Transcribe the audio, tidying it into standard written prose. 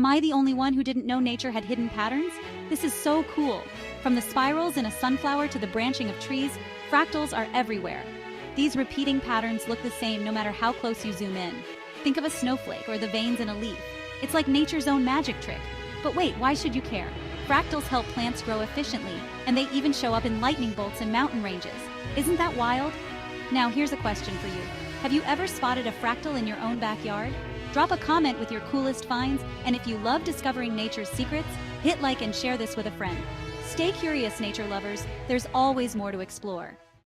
Am I the only one who didn't know nature had hidden patterns? This is so cool. From the spirals in a sunflower to the branching of trees, fractals are everywhere. These repeating patterns look the same no matter how close you zoom in. Think of a snowflake or the veins in a leaf. It's like nature's own magic trick. But wait, why should you care? Fractals help plants grow efficiently, and they even show up in lightning bolts and mountain ranges. Isn't that wild? Now here's a question for you. Have you ever spotted a fractal in your own backyard? Drop a comment with your coolest finds, and if you love discovering nature's secrets, hit like and share this with a friend. Stay curious, nature lovers. There's always more to explore.